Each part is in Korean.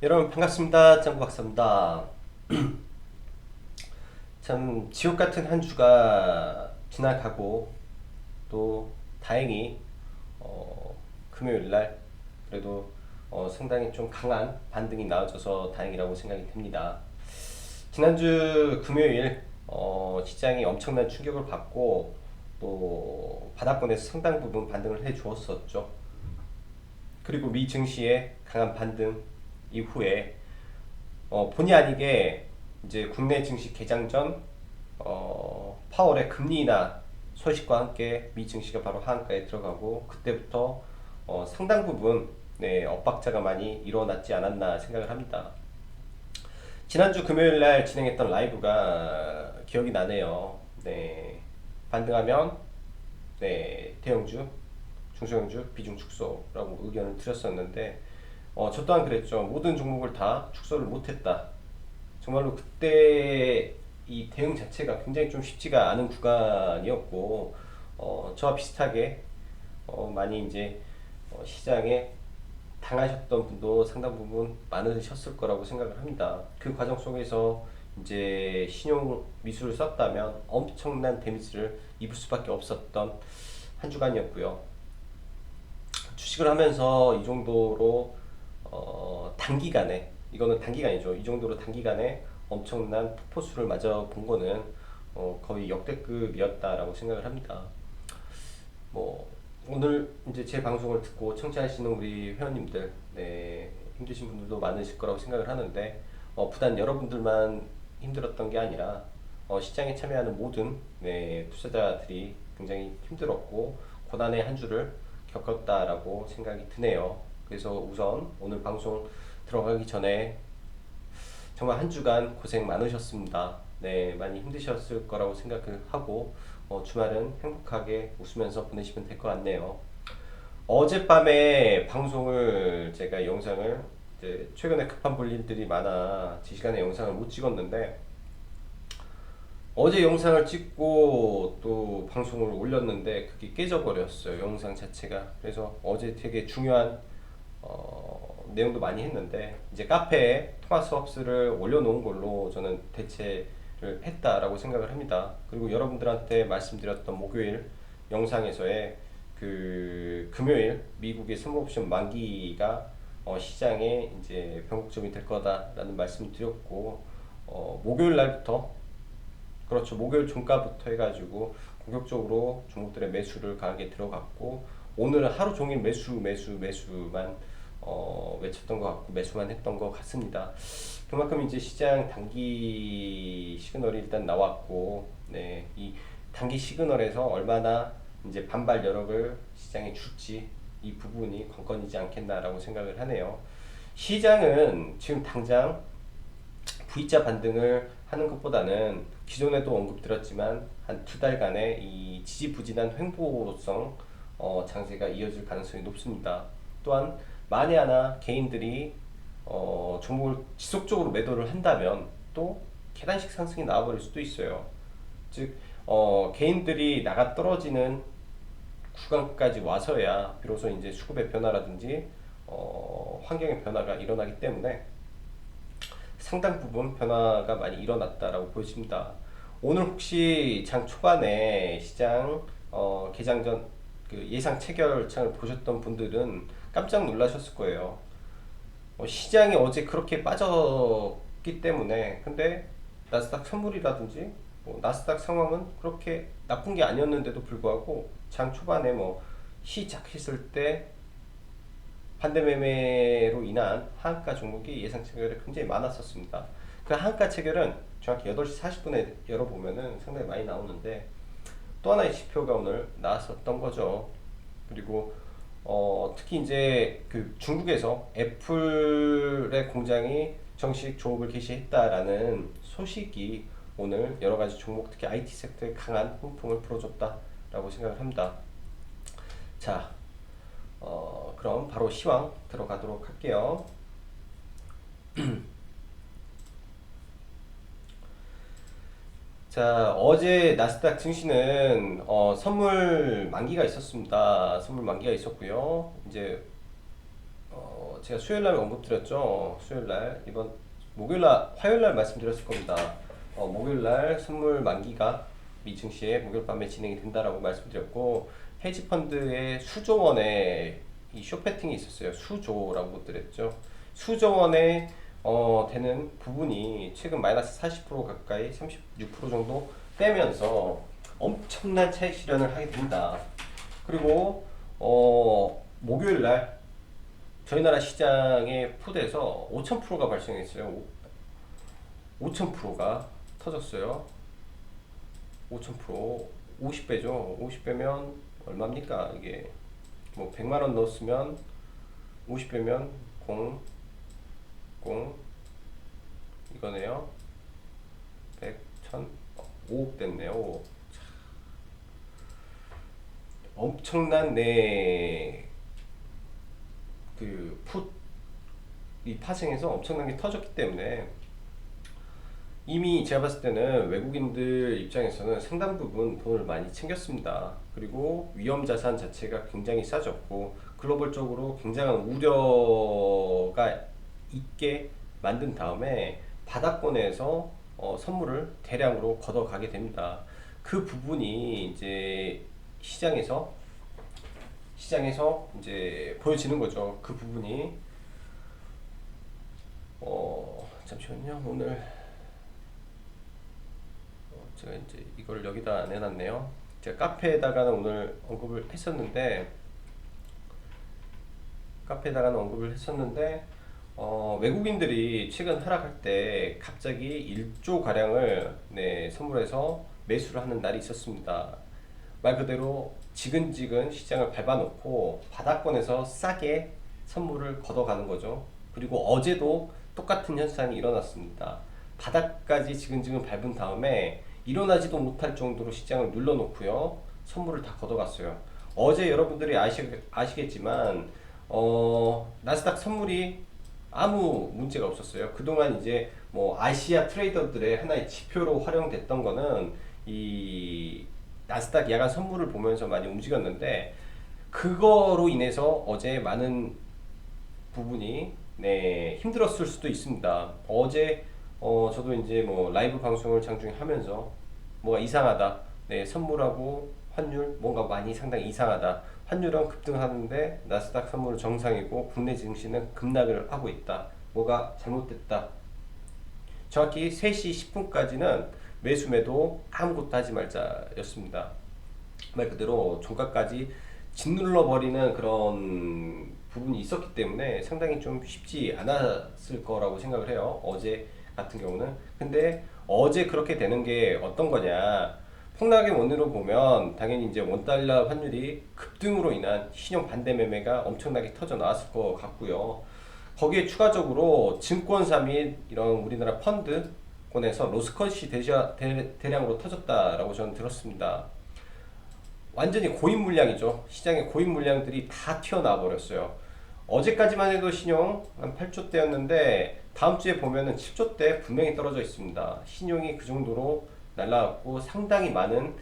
여러분 반갑습니다. 짱구 박사입니다. 참 지옥 같은 한 주가 지나가고 또 다행히 금요일 날 그래도 상당히 좀 강한 반등이 나와줘서 다행이라고 생각이 듭니다. 지난주 금요일 시장이 엄청난 충격을 받고 또 바닥권에서 상당 부분 반등을 해 주었었죠. 그리고 미 증시의 강한 반등 이후에 본의 아니게 이제 국내 증시 개장 전 파월의 금리 인하 소식과 함께 미 증시가 바로 하한가에 들어가고 그때부터 상당 부분 네, 엇박자가 많이 일어났지 않았나 생각을 합니다. 지난주 금요일 날 진행했던 라이브가 기억이 나네요. 네, 반등하면 네, 대형주, 중소형주 비중 축소라고 의견을 드렸었는데 저 또한 그랬죠. 모든 종목을 다 축소를 못했다. 정말로 그때 이 대응 자체가 굉장히 좀 쉽지가 않은 구간이었고 저와 비슷하게 많이 이제 시장에 당하셨던 분도 상당 부분 많으셨을 거라고 생각을 합니다. 그 과정 속에서 이제 신용 미수를 썼다면 엄청난 데미지를 입을 수밖에 없었던 한 주간이었고요. 주식을 하면서 이 정도로 단기간에 이거는 단기간이죠. 이 정도로 단기간에 엄청난 폭포수를 맞아 본 거는 거의 역대급이었다라고 생각을 합니다. 뭐 오늘 이제 제 방송을 듣고 청취하시는 우리 회원님들, 네, 힘드신 분들도 많으실 거라고 생각을 하는데 부단 여러분들만 힘들었던 게 아니라 시장에 참여하는 모든 네, 투자자들이 굉장히 힘들었고 고난의 한 주를 겪었다라고 생각이 드네요. 그래서 우선 오늘 방송 들어가기 전에 정말 한 주간 고생 많으셨습니다. 네, 많이 힘드셨을 거라고 생각을 하고 주말은 행복하게 웃으면서 보내시면 될 것 같네요. 어젯밤에 방송을 제가 영상을 이제 최근에 급한 볼 일들이 많아 제 시간에 영상을 못 찍었는데 어제 영상을 찍고 또 방송을 올렸는데 그게 깨져버렸어요. 영상 자체가. 그래서 어제 되게 중요한 내용도 많이 했는데 이제 카페에 토마스 홉스를 올려놓은 걸로 저는 대체를 했다라고 생각을 합니다. 그리고 여러분들한테 말씀드렸던 목요일 영상에서의 그 금요일 미국의 선물옵션 만기가 시장에 이제 변곡점이 될 거다라는 말씀을 드렸고 목요일 날부터 그렇죠. 목요일 종가부터 해가지고 공격적으로 종목들의 매수를 강하게 들어갔고 오늘은 하루 종일 매수만 외쳤던 것 같고 매수만 했던 것 같습니다. 그만큼 이제 시장 단기 시그널이 일단 나왔고, 네, 이 단기 시그널에서 얼마나 이제 반발 여력을 시장에 줄지 이 부분이 관건이지 않겠나라고 생각을 하네요. 시장은 지금 당장 V자 반등을 하는 것보다는 기존에도 언급드렸지만 한 두 달간의 이 지지부진한 횡보성 장세가 이어질 가능성이 높습니다. 또한 만에 하나 개인들이 종목을 지속적으로 매도를 한다면 또 계단식 상승이 나와버릴 수도 있어요. 즉 개인들이 나가 떨어지는 구간까지 와서야 비로소 이제 수급의 변화라든지 환경의 변화가 일어나기 때문에 상당 부분 변화가 많이 일어났다라고 보여집니다. 오늘 혹시 장 초반에 시장 개장 전 그 예상 체결창을 보셨던 분들은 깜짝 놀라셨을 거예요. 시장이 어제 그렇게 빠졌기 때문에 근데 나스닥 선물이라든지 나스닥 상황은 그렇게 나쁜 게 아니었는데도 불구하고 장 초반에 뭐 시작했을 때 반대 매매로 인한 하한가 종목이 예상 체결에 굉장히 많았었습니다. 그 하한가 체결은 정확히 8시 40분에 열어보면은 상당히 많이 나오는데 또 하나의 지표가 오늘 나왔었던 거죠. 그리고 특히 이제 그 중국에서 애플의 공장이 정식 조업을 개시했다라는 소식이 오늘 여러 가지 종목 특히 IT 섹터에 강한 훈풍을 불어줬다라고 생각을 합니다. 자, 그럼 바로 시황 들어가도록 할게요. 자, 어제 나스닥 증시는 선물 만기가 있었습니다. 선물 만기가 있었고요. 이제 제가 수요일날 언급드렸죠. 수요일날 이번 목요일날 화요일날 말씀드렸을 겁니다. 목요일날 선물 만기가 미증시에 목요일 밤에 진행이 된다라고 말씀드렸고 헤지펀드의 수조원의 이 쇼패팅이 있었어요. 수조라고 드렸죠. 수조원의 되는 부분이 최근 마이너스 40% 가까이 36% 정도 빼면서 엄청난 차익 실현을 하게 됩니다. 그리고 목요일날 저희 나라 시장의 푸드에서 5000%가 발생했어요. 5000%가 터졌어요. 5000% 50배죠. 50배면 얼마입니까? 이게 뭐 100만원 넣었으면 50배면 0 이거네요. 100, 1000, 5억 됐네요. 5억. 엄청난 이 파생에서 엄청나게 터졌기 때문에 이미 제가 봤을 때는 외국인들 입장에서는 상당 부분 돈을 많이 챙겼습니다. 그리고 위험 자산 자체가 굉장히 싸졌고 글로벌적으로 굉장한 우려가 있게 만든 다음에 바닥권에서 선물을 대량으로 걷어가게 됩니다. 그 부분이 이제 시장에서 이제 보여지는 거죠. 그 부분이 잠시만요. 오늘 제가 이제 이걸 여기다 내놨네요. 제가 카페에다가는 오늘 언급을 했었는데 외국인들이 최근 하락할 때 갑자기 1조 가량을 선물해서 매수를 하는 날이 있었습니다. 말 그대로 지근지근 시장을 밟아놓고 바닥권에서 싸게 선물을 걷어가는 거죠. 그리고 어제도 똑같은 현상이 일어났습니다. 바닥까지 지근지근 밟은 다음에 일어나지도 못할 정도로 시장을 눌러놓고요. 선물을 다 걷어갔어요. 어제 여러분들이 아시겠지만 나스닥 선물이 아무 문제가 없었어요. 그동안 이제 뭐 아시아 트레이더들의 하나의 지표로 활용됐던 거는 이 나스닥 야간 선물을 보면서 많이 움직였는데 그거로 인해서 어제 많은 부분이 힘들었을 수도 있습니다. 어제 저도 이제 뭐 라이브 방송을 장중에 하면서 뭐가 이상하다. 선물하고 환율 뭔가 많이 상당히 이상하다. 환율은 급등하는데 나스닥 선물은 정상이고 국내 증시는 급락을 하고 있다. 뭐가 잘못됐다. 정확히 3시 10분까지는 매수매도 아무것도 하지 말자 였습니다. 말 그대로 종가까지 짓눌러 버리는 그런 부분이 있었기 때문에 상당히 좀 쉽지 않았을 거라고 생각을 해요. 어제 같은 경우는. 근데 어제 그렇게 되는 게 어떤 거냐, 폭락의 원인으로 보면 당연히 이제 원달러 환율이 급등으로 인한 신용 반대 매매가 엄청나게 터져 나왔을 것 같고요. 거기에 추가적으로 증권사 및 이런 우리나라 펀드권에서 로스컷이 대량으로 터졌다라고 저는 들었습니다. 완전히 고인 물량이죠. 시장에 고인 물량들이 다 튀어나와 버렸어요. 어제까지만 해도 신용 한 8조대였는데 다음 주에 보면은 7조대 분명히 떨어져 있습니다. 신용이 그 정도로 날라갔고 상당히 많은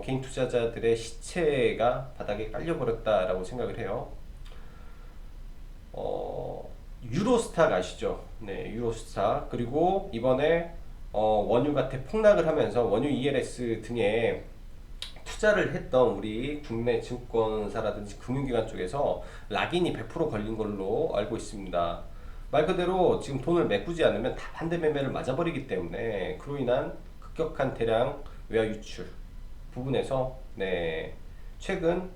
개인 투자자들의 시체가 바닥에 깔려버렸다라고 생각을 해요. 유로스탁 아시죠? 네, 유로스탁. 그리고 이번에 원유가 대폭락을 하면서 원유 ELS 등에 투자를 했던 우리 국내 증권사라든지 금융기관 쪽에서 락인이 100% 걸린 걸로 알고 있습니다. 말 그대로 지금 돈을 메꾸지 않으면 다 반대 매매를 맞아버리기 때문에 그로 인한 급격한 대량 외화 유출 부분에서 최근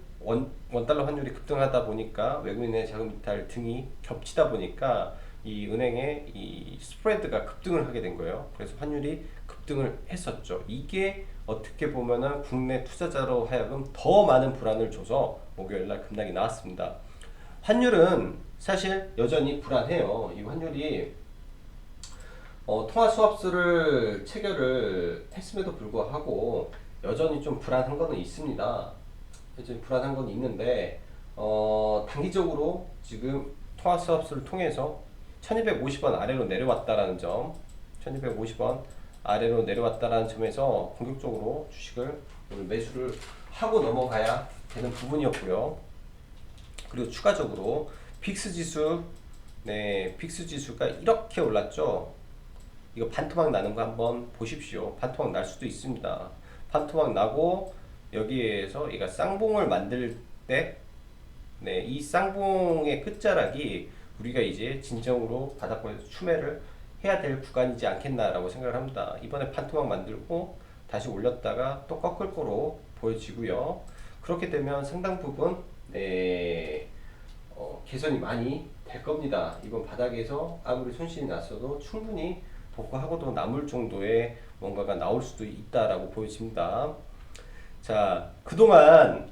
원달러 환율이 급등하다 보니까 외국인의 자금 이탈 등이 겹치다 보니까 이 은행의 이 스프레드가 급등을 하게 된 거예요. 그래서 환율이 급등을 했었죠. 이게 어떻게 보면은 국내 투자자로 하여금 더 많은 불안을 줘서 목요일날 급락이 나왔습니다. 환율은 사실 여전히 불안해요. 이 환율이 통화 수합수를 체결을 했음에도 불구하고 여전히 좀 불안한 거는 있습니다. 여전히 불안한 건 있는데 단기적으로 지금 통화 수합수를 통해서 1250원 아래로 내려왔다라는 점, 1250원 아래로 내려왔다라는 점에서 공격적으로 주식을 오늘 매수를 하고 넘어가야 되는 부분이었고요. 그리고 추가적으로 빅스 지수 네, 픽스 지수가 이렇게 올랐죠. 이거 반토막 나는 거 한번 보십시오. 반토막 날 수도 있습니다. 반토막 나고 여기에서 얘가 쌍봉을 만들 때, 네, 이 쌍봉의 끝자락이 우리가 이제 진정으로 바닥권에서 추매를 해야 될 구간이지 않겠나라고 생각을 합니다. 이번에 반토막 만들고 다시 올렸다가 또 꺾을 거로 보여지고요. 그렇게 되면 상당 부분 네, 개선이 많이 될 겁니다. 이번 바닥에서 아무리 손실이 났어도 충분히 복구하고도 남을 정도의 뭔가가 나올 수도 있다라고 보여집니다. 자, 그동안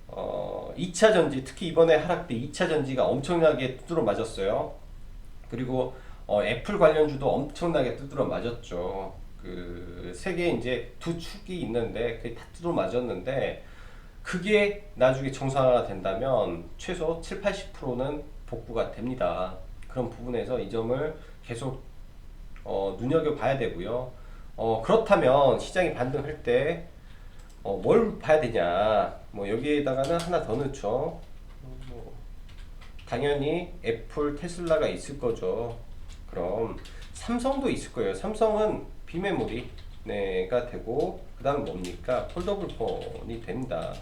2차 전지, 특히 이번에 하락 때 2차 전지가 엄청나게 두드러 맞았어요. 그리고 애플 관련주도 엄청나게 두드러 맞았죠. 그 세계 이제 두 축이 있는데 그게 다 두드러 맞았는데 그게 나중에 정상화가 된다면 최소 7, 80%는 복구가 됩니다. 그런 부분에서 이 점을 계속 눈여겨봐야 되고요. 그렇다면 시장이 반등할 때 뭘 봐야 되냐? 뭐 여기에다가는 하나 더 넣죠. 뭐 당연히 애플, 테슬라가 있을 거죠. 그럼 삼성도 있을 거예요. 삼성은 비메모리 네가 되고 그다음 뭡니까? 폴더블 폰이 됩니다.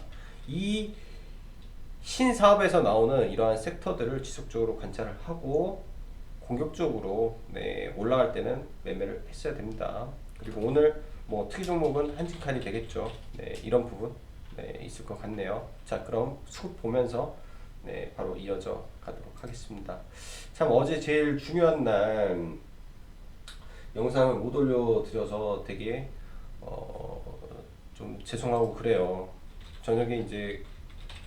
이 신사업에서 나오는 이러한 섹터들을 지속적으로 관찰을 하고 공격적으로 네, 올라갈 때는 매매를 했어야 됩니다. 그리고 오늘 뭐 특이 종목은 한진칼이 되겠죠. 네, 이런 부분 네, 있을 것 같네요. 자, 그럼 수급 보면서 네, 바로 이어져 가도록 하겠습니다. 참 어제 제일 중요한 날 영상을 못 올려드려서 되게 좀 죄송하고 그래요. 저녁에 이제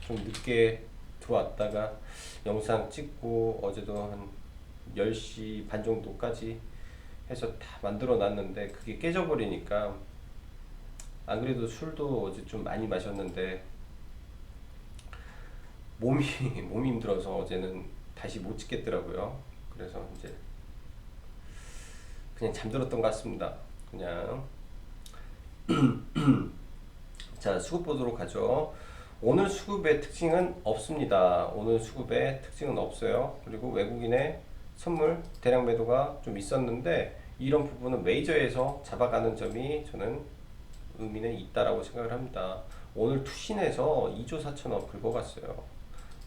좀 늦게 들어왔다가 영상 찍고 어제도 한 10시 반 정도까지 해서 다 만들어 놨는데 그게 깨져버리니까 안 그래도 술도 어제 좀 많이 마셨는데 몸이 몸이 힘들어서 어제는 다시 못 찍겠더라고요. 그래서 이제 그냥 잠들었던 것 같습니다. 그냥 자, 수급 보도록 하죠. 오늘 수급의 특징은 없습니다. 오늘 수급의 특징은 없어요. 그리고 외국인의 선물 대량 매도가 좀 있었는데 이런 부분은 메이저에서 잡아가는 점이 저는 의미는 있다라고 생각을 합니다. 오늘 투신해서 2조 4천억 긁어갔어요.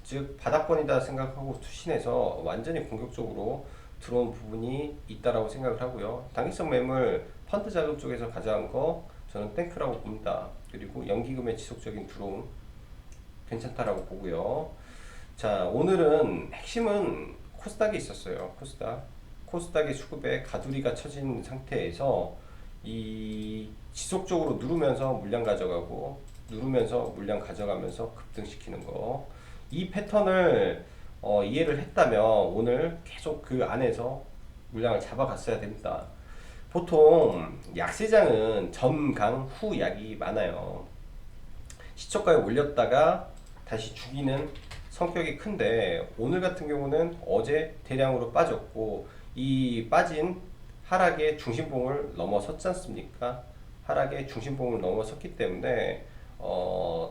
즉 바닥권이다 생각하고 투신해서 완전히 공격적으로 들어온 부분이 있다라고 생각을 하고요. 당기성 매물 펀드 자금 쪽에서 가져간 거 저는 땡크라고 봅니다. 그리고 연기금의 지속적인 들어옴 괜찮다라고 보고요. 자, 오늘은 핵심은 코스닥이 있었어요. 코스닥의 수급에 가두리가 쳐진 상태에서 이 지속적으로 누르면서 물량 가져가고 누르면서 물량 가져가면서 급등시키는 거. 이 패턴을 이해를 했다면 오늘 계속 그 안에서 물량을 잡아갔어야 됩니다. 보통 약세장은 전강 후 약이 많아요. 시초가에 올렸다가 다시 죽이는 성격이 큰데 오늘 같은 경우는 어제 대량으로 빠졌고 이 빠진 하락의 중심봉을 넘어섰지 않습니까? 하락의 중심봉을 넘어섰기 때문에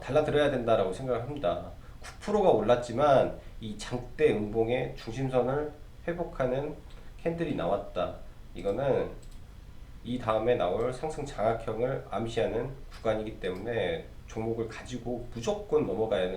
달라들어야 된다라고 생각을 합니다. 9%가 올랐지만 이 장대 음봉의 중심선을 회복하는 캔들이 나왔다. 이거는 이 다음에 나올 상승 장악형을 암시하는 구간이기 때문에 종목을 가지고 무조건 넘어가야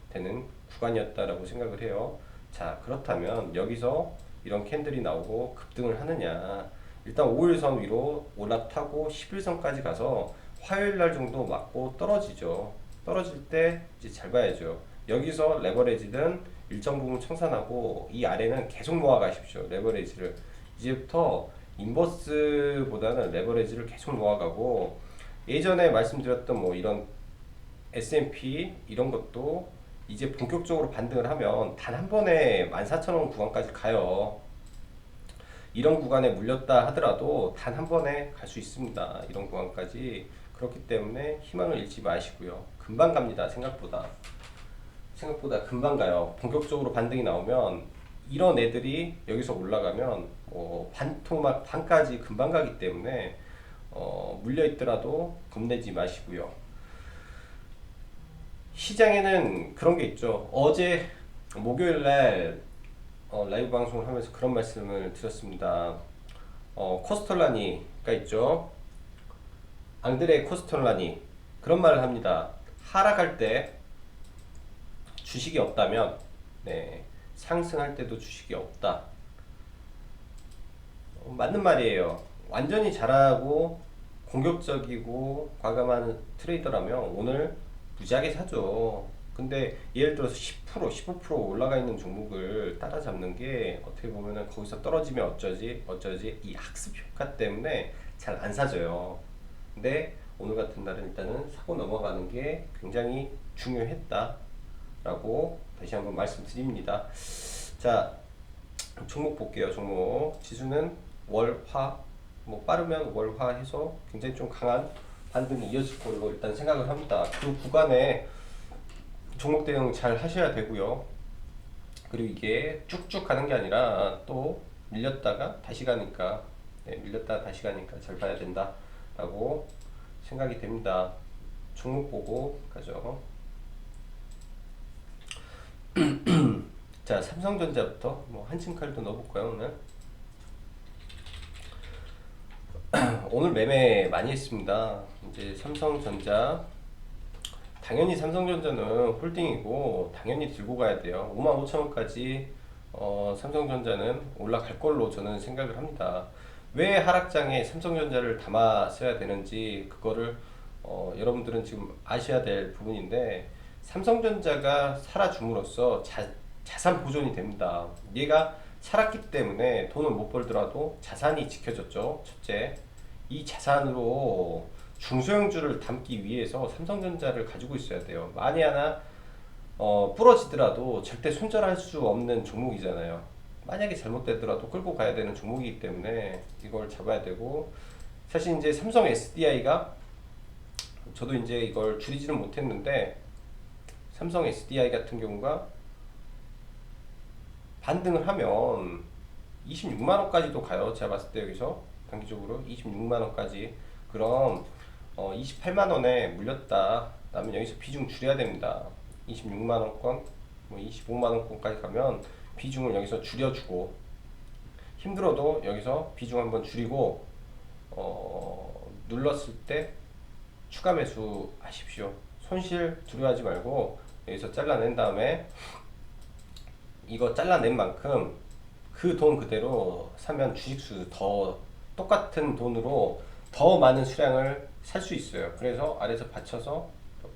되는 구간이었다라고 생각을 해요. 자, 그렇다면 여기서 이런 캔들이 나오고 급등을 하느냐? 일단 5일선 위로 올라타고 10일선까지 가서 화요일날 정도 맞고 떨어지죠. 떨어질 때 이제 잘 봐야죠. 여기서 레버리지는 일정 부분 청산하고 이 아래는 계속 모아 가십시오. 레버리지를 이제부터 인버스보다는 레버리지를 계속 모아가고 예전에 말씀드렸던 뭐 이런 S&P 이런 것도 이제 본격적으로 반등을 하면 단 한 번에 14,000원 구간까지 가요. 이런 구간에 물렸다 하더라도 단 한 번에 갈 수 있습니다. 이런 구간까지. 그렇기 때문에 희망을 잃지 마시고요. 금방 갑니다. 생각보다 금방 가요. 본격적으로 반등이 나오면 이런 애들이 여기서 올라가면 반토막 반까지 금방 가기 때문에 물려 있더라도 겁내지 마시고요. 시장에는 그런 게 있죠. 어제 목요일 날 라이브 방송을 하면서 그런 말씀을 드렸습니다. 코스톨라니가 있죠. 앙드레 코스톨라니 그런 말을 합니다. 하락할 때 주식이 없다면, 네, 상승할 때도 주식이 없다. 맞는 말이에요. 완전히 잘하고 공격적이고 과감한 트레이더라면 오늘 무지하게 사죠. 근데 예를 들어서 10%, 15% 올라가 있는 종목을 따라잡는 게 어떻게 보면은 거기서 떨어지면 어쩌지 이 학습 효과 때문에 잘 안 사져요. 근데 오늘 같은 날은 일단은 사고 넘어가는 게 굉장히 중요했다라고 다시 한번 말씀드립니다. 자, 종목 볼게요. 종목 지수는 월화, 뭐 빠르면 월화 해서 굉장히 좀 강한 반등이 이어질 걸로 일단 생각을 합니다. 그 구간에 종목 대응 잘 하셔야 되고요. 그리고 이게 쭉쭉 가는 게 아니라 또 밀렸다가 다시 가니까, 네, 밀렸다가 다시 가니까 잘 봐야 된다라고 생각이 됩니다. 종목 보고 가죠. 자, 삼성전자부터 뭐 한층칼도 넣어볼까요 오늘? 오늘 매매 많이 했습니다. 이제 삼성전자, 당연히 삼성전자는 홀딩이고 당연히 들고 가야 돼요. 55,000원까지 삼성전자는 올라갈 걸로 저는 생각을 합니다. 왜 하락장에 삼성전자를 담았어야 되는지 그거를 여러분들은 지금 아셔야 될 부분인데, 삼성전자가 살아줌으로써 자산 보존이 됩니다. 얘가 살았기 때문에 돈을 못 벌더라도 자산이 지켜졌죠. 첫째, 이 자산으로 중소형주를 담기 위해서 삼성전자를 가지고 있어야 돼요. 만에 하나 부러지더라도 절대 손절할 수 없는 종목이잖아요. 만약에 잘못되더라도 끌고 가야 되는 종목이기 때문에 이걸 잡아야 되고, 사실 이제 삼성 SDI가, 저도 이제 이걸 줄이지는 못했는데 삼성 SDI 같은 경우가 반등을 하면 26만원까지도 가요. 제가 봤을 때 여기서 단기적으로 26만원까지. 그럼 28만원에 물렸다 그러면 여기서 비중 줄여야 됩니다. 26만원권, 뭐 25만원권까지 가면 비중을 여기서 줄여주고, 힘들어도 여기서 비중 한번 줄이고 눌렀을 때 추가 매수 하십시오. 손실 두려워하지 말고 여기서 잘라낸 다음에 이거 잘라낸 만큼 그 돈 그대로 사면 주식수 더 똑같은 돈으로 더 많은 수량을 살 수 있어요. 그래서 아래에서 받쳐서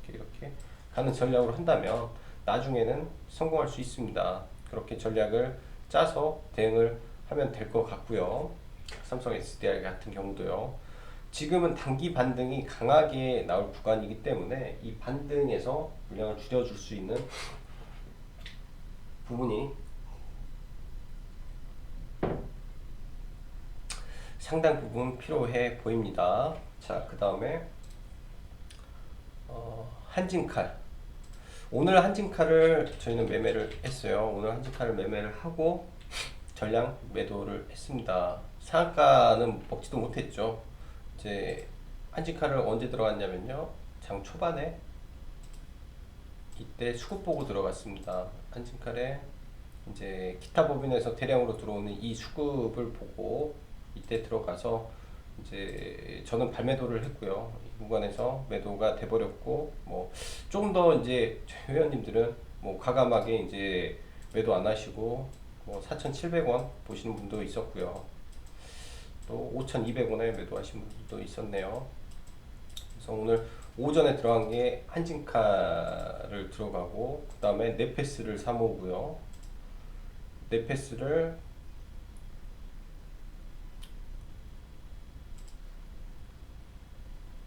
이렇게 가는 전략으로 한다면 나중에는 성공할 수 있습니다. 그렇게 전략을 짜서 대응을 하면 될 것 같고요. 삼성 SDI 같은 경우도요. 지금은 단기 반등이 강하게 나올 구간이기 때문에 이 반등에서 물량을 줄여줄 수 있는 부분이 상당 부분 필요해 보입니다. 자, 그 다음에 한진칼. 오늘 한진칼을 저희는 매매를 했어요. 오늘 한진칼을 매매를 하고 전량 매도를 했습니다. 상한가는 먹지도 못했죠. 이제 한진칼을 언제 들어갔냐면요, 장 초반에 이때 수급 보고 들어갔습니다. 한진칼에 이제 기타 법인에서 대량으로 들어오는 이 수급을 보고 이때 들어가서 이제 저는 발매도를 했고요. 이 구간에서 매도가 돼버렸고, 뭐 조금 더 이제 회원님들은 뭐 과감하게 이제 매도 안 하시고 뭐 4,700원 보시는 분도 있었고요. 또 5,200원에 매도하신 분도 있었네요. 그래서 오늘 오전에 들어간 게 한진카를 들어가고, 그 다음에 네페스를 사모으고요. 네페스를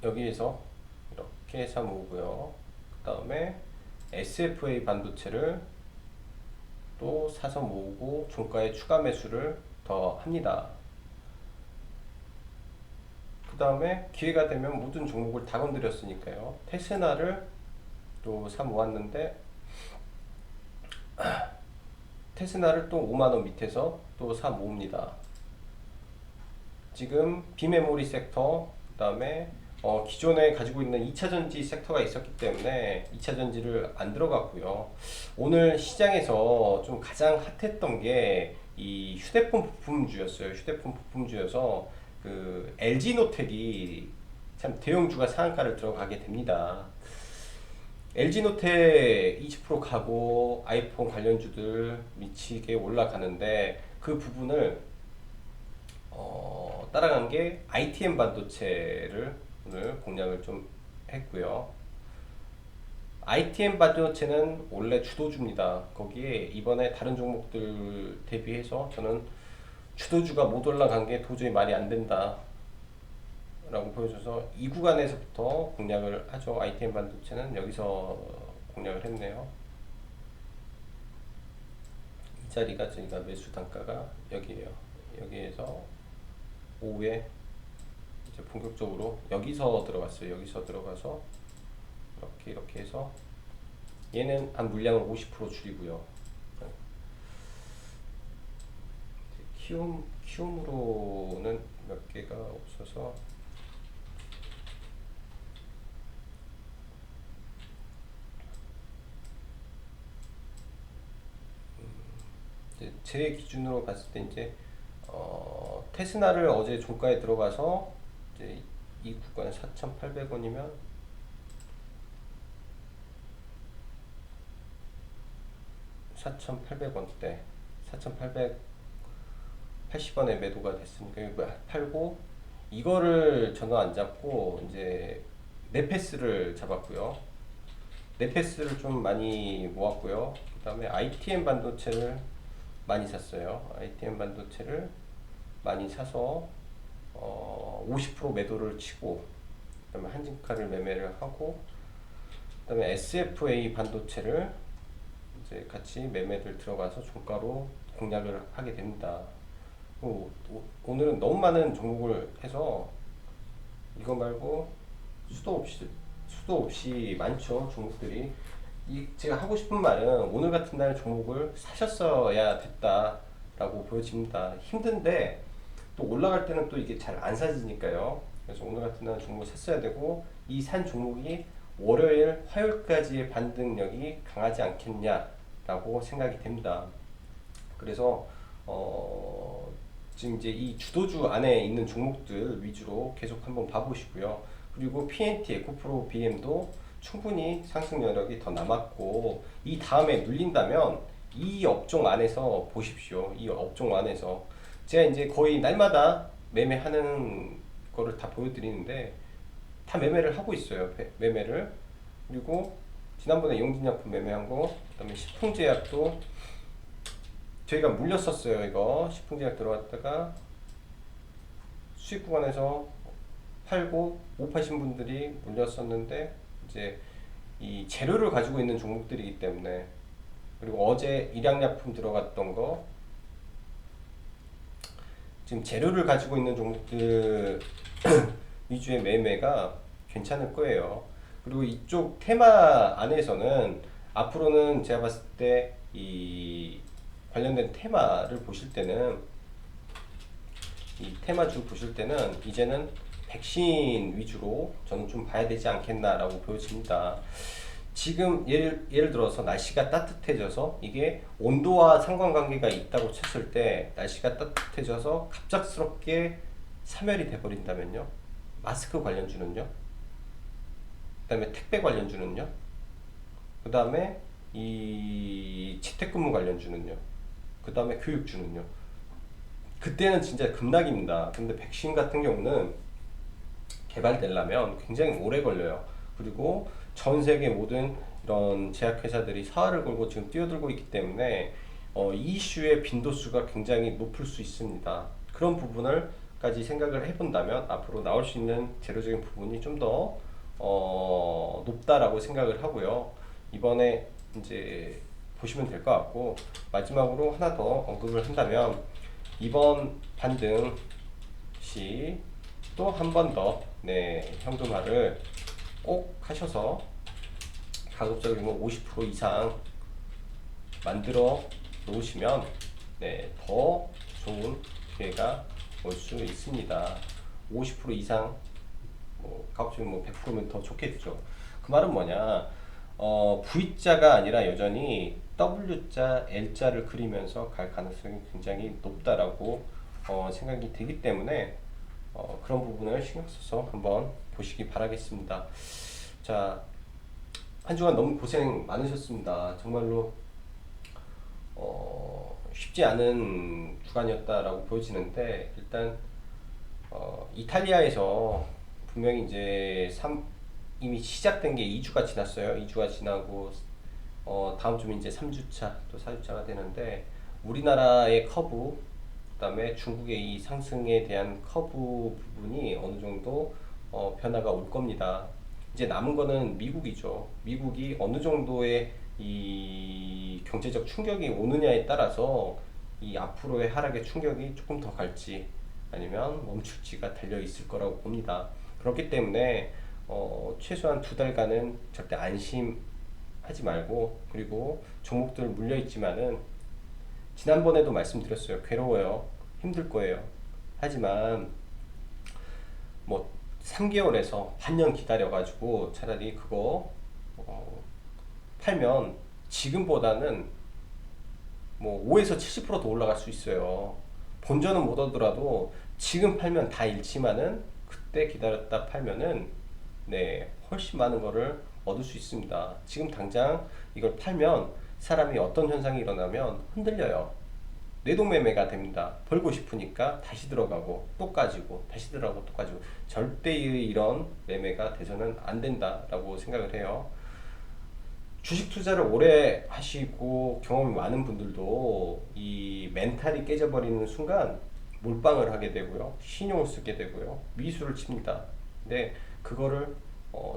여기에서 이렇게 사모으고요. 그 다음에 SFA 반도체를 또 사서 모으고 종가에 추가 매수를 더 합니다. 그 다음에 기회가 되면 모든 종목을 다 건드렸으니까요. 테스나를 또 사 모았는데 테스나를 또 5만원 밑에서 또 사 모읍니다. 지금 비메모리 섹터, 그 다음에 기존에 가지고 있는 2차 전지 섹터가 있었기 때문에 2차 전지를 안 들어갔고요. 오늘 시장에서 좀 가장 핫했던 게 이 휴대폰 부품주였어요. 휴대폰 부품주여서 그 LG노텍이 참 대형주가 상한가를 들어가게 됩니다. LG노텍 20% 가고 아이폰 관련주들 미치게 올라가는데 그 부분을 따라간 게 ITM 반도체를 오늘 공략을 좀 했고요. ITM 반도체는 원래 주도주입니다. 거기에 이번에 다른 종목들 대비해서 저는 주도주가 못 올라간 게 도저히 말이 안 된다 라고 보여줘서 이 구간에서부터 공략을 하죠. ITM 반도체는 여기서 공략을 했네요. 이 자리가 저희가 매수 단가가 여기에요. 여기에서 오후에 이제 본격적으로 여기서 들어갔어요. 여기서 들어가서 이렇게 해서 얘는 한 물량을 50% 줄이고요. 키움으로는 몇 개가 없어서 제 기준으로 봤을 때 이제 테스나를 어제 종가에 들어가서 이제 이 구간에 4,800원이면 4,800원대 4,880원에 매도가 됐으니까 팔고 이거를 저는 안 잡고 이제 네페스를 잡았고요. 네페스를 좀 많이 모았고요. 그 다음에 ITM 반도체를 많이 샀어요. ITM 반도체를 많이 사서 50% 매도를 치고 그다음에 한진카를 매매를 하고 그다음에 SFA 반도체를 이제 같이 매매를 들어가서 종가로 공략을 하게 됩니다. 오늘은 너무 많은 종목을 해서 이거 말고 수도 없이 많죠 종목들이. 제가 하고 싶은 말은 오늘 같은 날 종목을 사셨어야 됐다라고 보여집니다. 힘든데 또 올라갈 때는 또 이게 잘 안 사지니까요. 그래서 오늘 같은 날 종목을 샀어야 되고 이 산 종목이 월요일, 화요일까지의 반등력이 강하지 않겠냐라고 생각이 됩니다. 그래서 지금 이제 이 주도주 안에 있는 종목들 위주로 계속 한번 봐보시고요. 그리고 PNT, 에코프로, BM도 충분히 상승 여력이 더 남았고 이 다음에 눌린다면 이 업종 안에서 보십시오. 이 업종 안에서 제가 이제 거의 날마다 매매하는 거를 다 보여드리는데 다 매매를 하고 있어요. 매매를. 그리고 지난번에 용진약품 매매한 거, 그다음에 식품제약도 저희가 물렸었어요. 이거 식품제약 들어갔다가 수익 구간에서 팔고 못 파신 분들이 물렸었는데 이제 이 재료를 가지고 있는 종목들이기 때문에 그리고 어제 일양약품 들어갔던 거 지금 재료를 가지고 있는 종목들 위주의 매매가 괜찮을 거예요. 그리고 이쪽 테마 안에서는 앞으로는 제가 봤을 때 이 관련된 테마를 보실 때는 이 테마주 보실 때는 이제는 백신 위주로 저는 좀 봐야 되지 않겠나라고 보여집니다. 지금 예를 들어서 날씨가 따뜻해져서 이게 온도와 상관관계가 있다고 쳤을 때 날씨가 따뜻해져서 갑작스럽게 사멸이 돼버린다면요. 마스크 관련주는요. 그 다음에 택배 관련주는요. 그 다음에 이 재택근무 관련주는요. 그 다음에 교육주는요. 그때는 진짜 급락입니다. 근데 백신 같은 경우는 개발되려면 굉장히 오래 걸려요. 그리고 전 세계 모든 이런 제약회사들이 사활을 걸고 지금 뛰어들고 있기 때문에 이 이슈의 빈도수가 굉장히 높을 수 있습니다. 그런 부분을까지 생각을 해본다면 앞으로 나올 수 있는 재료적인 부분이 좀 더 높다라고 생각을 하고요. 이번에 이제 보시면 될 것 같고 마지막으로 하나 더 언급을 한다면 이번 반등 시 또 한 번 더 현금화를 꼭 하셔서 가급적이면 50% 이상 만들어 놓으시면 더 좋은 기회가 올 수 있습니다. 50% 이상 뭐 가급적이면 뭐 100%면 더 좋겠죠. 그 말은 뭐냐? V자가 아니라 여전히 W자, L자를 그리면서 갈 가능성이 굉장히 높다라고 생각이 되기 때문에 그런 부분을 신경 써서 한번 보시기 바라겠습니다. 자, 한 주간 너무 고생 많으셨습니다. 정말로 쉽지 않은 주간이었다라고 보여지는데 일단 이탈리아에서 분명히 이제 이미 시작된 게 2주가 지났어요. 2주가 지나고 다음 주면 이제 3주차 또 4주차가 되는데 우리나라의 커브 그다음에 중국의 이 상승에 대한 커브 부분이 어느 정도 변화가 올 겁니다. 이제 남은 거는 미국이죠. 미국이 어느 정도의 이 경제적 충격이 오느냐에 따라서 이 앞으로의 하락의 충격이 조금 더 갈지 아니면 멈출지가 달려 있을 거라고 봅니다. 그렇기 때문에 최소한 2달간은 절대 안심하지 말고 그리고 종목들 물려 있지만은 지난번에도 말씀드렸어요. 괴로워요. 힘들 거예요. 하지만 뭐 3개월에서 반년 기다려가지고 차라리 그거 팔면 지금보다는 뭐 5에서 70%더 올라갈 수 있어요. 본전은 못 얻더라도 지금 팔면 다 잃지만은 그때 기다렸다 팔면은 네 훨씬 많은 거를 얻을 수 있습니다. 지금 당장 이걸 팔면 사람이 어떤 현상이 일어나면 흔들려요. 뇌동매매가 됩니다. 벌고 싶으니까 다시 들어가고 또 까지고 다시 들어가고 또 까지고 절대의 이런 매매가 돼서는 안 된다라고 생각을 해요. 주식 투자를 오래 하시고 경험이 많은 분들도 이 멘탈이 깨져버리는 순간 몰빵을 하게 되고요. 신용을 쓰게 되고요. 미수를 칩니다. 근데 그거를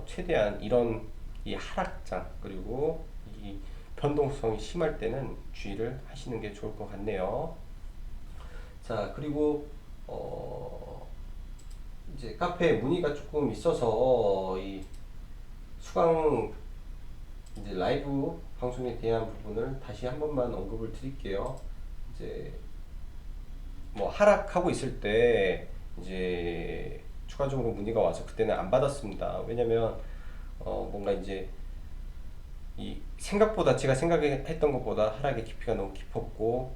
최대한 이런 이 하락장 그리고 이 변동성이 심할 때는 주의를 하시는 게 좋을 것 같네요. 자, 그리고 이제 카페에 문의가 조금 있어서 이 수강 이제 라이브 방송에 대한 부분을 다시 한 번만 언급을 드릴게요. 이제 뭐 하락하고 있을 때 이제 추가적으로 문의가 와서 그때는 안 받았습니다. 왜냐면 뭔가 이제 이 생각보다 제가 생각했던 것보다 하락의 깊이가 너무 깊었고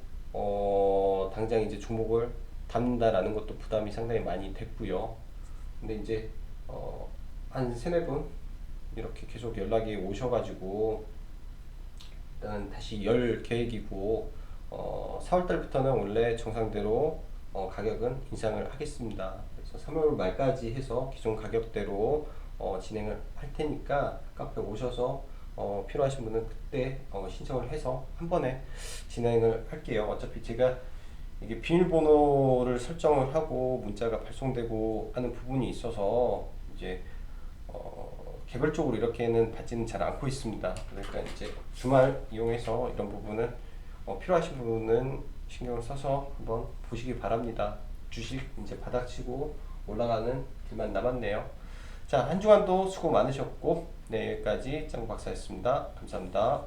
당장 이제 종목을 담는다라는 것도 부담이 상당히 많이 됐고요. 근데 이제 한 세네 분 이렇게 계속 연락이 오셔가지고 일단 다시 열 계획이고 4월달부터는 원래 정상대로 가격은 인상을 하겠습니다. 그래서 3월 말까지 해서 기존 가격대로 진행을 할 테니까 카페 오셔서 필요하신 분은 그때 신청을 해서 한 번에 진행을 할게요. 어차피 제가 이게 비밀번호를 설정을 하고 문자가 발송되고 하는 부분이 있어서 이제 개별적으로 이렇게는 받지는 잘 않고 있습니다. 그러니까 이제 주말 이용해서 이런 부분은 필요하신 분은 신경을 써서 한번 보시기 바랍니다. 주식 이제 바닥치고 올라가는 길만 남았네요. 자, 한 주간도 수고 많으셨고, 네, 여기까지 짱 박사였습니다. 감사합니다.